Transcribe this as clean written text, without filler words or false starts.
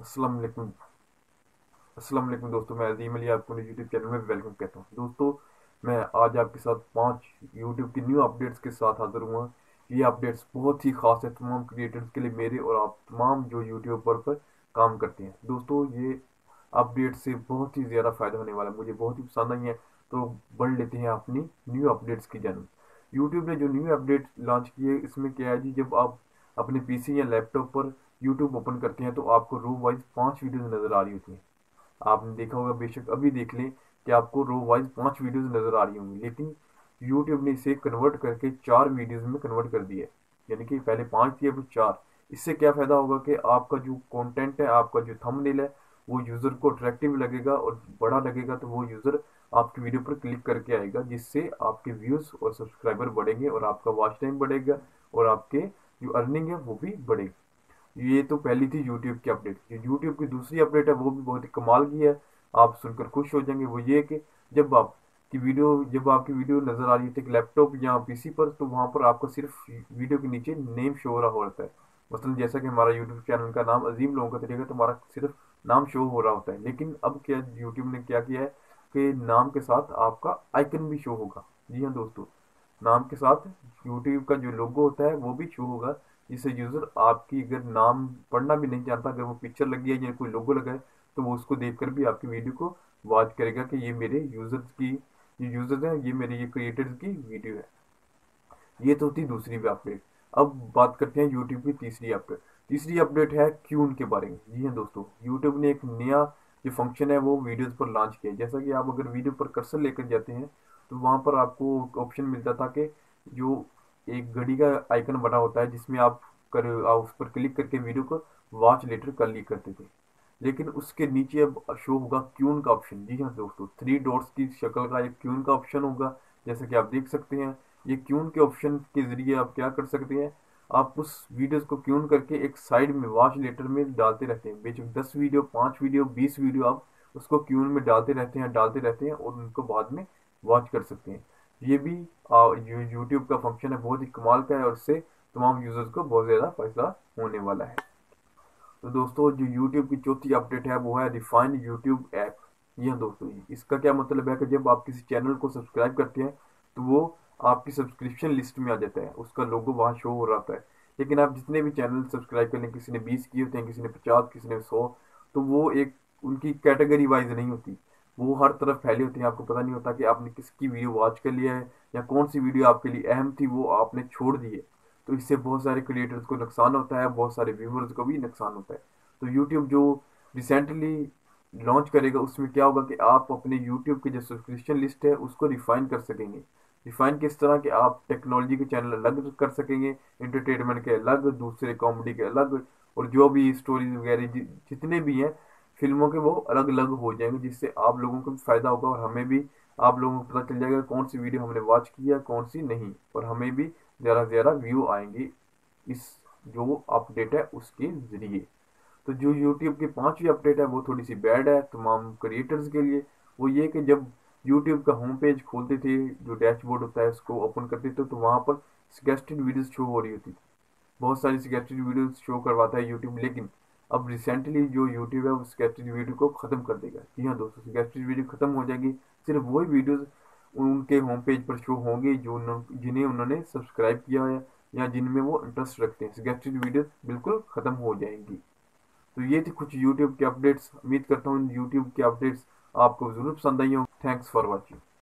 अस्सलाम वालेकुम। अस्सलाम वालेकुम दोस्तों, मैं अजीम अली आपको मेरे यूट्यूब चैनल में वेलकम कहता हूँ। दोस्तों, मैं आज आपके साथ 5 यूट्यूब की न्यू अपडेट्स के साथ हाजिर हुआ। ये अपडेट्स बहुत ही खास है तमाम क्रिएटर्स के लिए, मेरे और आप तमाम जो यूट्यूबर पर काम करते हैं। दोस्तों, ये अपडेट से बहुत ही ज़्यादा फ़ायदा होने वाला है, मुझे बहुत ही पसंद आई है। तो बढ़ लेते हैं अपनी न्यू अपडेट्स की जानब। यूट्यूब ने जो न्यू अपडेट लॉन्च की है, इसमें क्या है जी, जब आप अपने पीसी या लैपटॉप पर यूट्यूब ओपन करते हैं तो आपको रो वाइज 5 वीडियोस नज़र आ रही होती हैं। आपने देखा होगा, बेशक अभी देख लें कि आपको रो वाइज 5 वीडियोस नजर आ रही होंगी, लेकिन यूट्यूब ने इसे कन्वर्ट करके 4 वीडियोस में कन्वर्ट कर दिया है। यानी कि पहले 5 थी, अब 4। इससे क्या फायदा होगा कि आपका जो कंटेंट है, आपका जो थंबनेल है, वो यूजर को अट्रैक्टिव लगेगा और बड़ा लगेगा, तो वो यूजर आपकी वीडियो पर क्लिक करके आएगा, जिससे आपके व्यूज और सब्सक्राइबर बढ़ेंगे और आपका वॉच टाइम बढ़ेगा और आपके जो अर्निंग है वो भी बढ़ेगी। ये तो पहली थी यूट्यूब की अपडेट। जो यूट्यूब की दूसरी अपडेट है वो भी बहुत ही कमाल की है, आप सुनकर खुश हो जाएंगे। वो ये कि जब आपकी वीडियो नजर आ रही है लैपटॉप या पीसी पर, तो वहां पर आपको सिर्फ वीडियो के नीचे नेम शो हो रहा होता है। मतलब जैसा कि हमारा यूट्यूब चैनल का नाम अजीम लोगों का तरीका, तो हमारा सिर्फ नाम शो हो रहा होता है। लेकिन अब क्या यूट्यूब ने क्या किया है कि नाम के साथ आपका आइकन भी शो होगा। जी हाँ दोस्तों, नाम के साथ यूट्यूब का जो लोगो होता है वो भी शो होगा, जिससे यूजर आपकी अगर नाम पढ़ना भी नहीं जानता, अगर वो पिक्चर लगी है या कोई लोगो लगा है, तो वो उसको देखकर भी आपकी वीडियो को वॉच करेगा कि ये मेरे यूजर्स की, ये यूजर्स हैं, ये मेरे ये क्रिएटर्स की वीडियो है। ये तो थी दूसरी अपडेट। अब बात करते हैं यूट्यूब की तीसरी अपडेट। तीसरी अपडेट है क्यून के बारे में। जी हाँ दोस्तों, यूट्यूब ने एक नया जो फंक्शन है वो वीडियोस पर लॉन्च किया है। जैसा कि आप अगर वीडियो पर कर्सर लेकर जाते हैं, तो वहां पर आपको ऑप्शन मिलता था कि जो एक घड़ी का आइकन बना होता है, जिसमें आप उस पर क्लिक करके वीडियो को वॉच लेटर कर ली करते थे। लेकिन उसके नीचे अब शो होगा क्यून का ऑप्शन। जी हाँ दोस्तों, 3 डॉट्स की शक्ल का एक क्यून का ऑप्शन होगा, जैसा कि आप देख सकते हैं। ये क्यून के ऑप्शन के जरिए आप क्या कर सकते हैं, आप उस वीडियोस को क्यून करके एक साइड में वॉच लेटर में डालते रहते हैं। बेशक 10 वीडियो, 5 वीडियो, 20 वीडियो, आप उसको क्यून में डालते रहते हैं और उनको बाद में वॉच कर सकते हैं। ये भी जो यूट्यूब का फंक्शन है बहुत ही कमाल का है, और इससे तमाम यूजर्स को बहुत ज़्यादा फायदा होने वाला है। तो दोस्तों, जो यूट्यूब की चौथी अपडेट है वो है रिफाइन यूट्यूब ऐप। जी हाँ दोस्तों, इसका क्या मतलब है कि जब आप किसी चैनल को सब्सक्राइब करते हैं, तो वो आपकी सब्सक्रिप्शन लिस्ट में आ जाता है, उसका लोगो वहाँ शो हो रहा है। लेकिन आप जितने भी चैनल सब्सक्राइब कर लें, किसी ने 20 किए होते हैं, किसी ने 50, किसी ने 100, तो वो एक उनकी कैटेगरी वाइज नहीं होती, वो हर तरफ फैली होती है। आपको पता नहीं होता कि आपने किसकी वीडियो वॉच कर लिया है या कौन सी वीडियो आपके लिए अहम थी वो आपने छोड़ दी है। तो इससे बहुत सारे क्रिएटर्स को नुकसान होता है, बहुत सारे व्यूवर्स को भी नुकसान होता है। तो यूट्यूब जो रिसेंटली लॉन्च करेगा, उसमें क्या होगा कि आप अपने यूट्यूब की जो सब्सक्रिप्शन लिस्ट है उसको रिफाइन कर सकेंगे। रिफाइन किस तरह के, आप टेक्नोलॉजी के चैनल अलग कर सकेंगे, इंटरटेनमेंट के अलग, दूसरे कॉमेडी के अलग, और जो भी स्टोरीज वगैरह जितने भी हैं फिल्मों के, वो अलग अलग हो जाएंगे, जिससे आप लोगों को भी फायदा होगा और हमें भी, आप लोगों को पता चल जाएगा कौन सी वीडियो हमने वॉच की है कौन सी नहीं, और हमें भी ज़्यादा से ज़्यादा व्यू आएंगे इस जो अपडेट है उसके जरिए। तो जो यूट्यूब की 5वीं अपडेट है वो थोड़ी सी बैड है तमाम क्रिएटर्स के लिए। वो ये कि जब यूट्यूब का होम पेज खोलते थे, जो डैशबोर्ड होता है उसको ओपन करते थे, तो वहाँ पर सजेस्टेड वीडियोस शो हो रही होती थी। बहुत सारी सजेस्टेड वीडियोस शो करवाता है यूट्यूब, लेकिन अब रिसेंटली जो यूट्यूब है वो सजेस्टेड वीडियो को ख़त्म कर देगा। जी हाँ दोस्तों, सजेस्टेड वीडियो ख़त्म हो जाएगी। सिर्फ वही वीडियोस उनके होम पेज पर शो होंगे जो जिन्हें उन्होंने सब्सक्राइब किया है या जिनमें वो इंटरेस्ट रखते हैं। सजेस्टेड वीडियोस बिल्कुल ख़त्म हो जाएंगी। तो ये थी कुछ यूट्यूब के अपडेट्स। उम्मीद करता हूँ यूट्यूब के अपडेट्स आपको ज़रूर पसंद आई हों। Thanks for watching.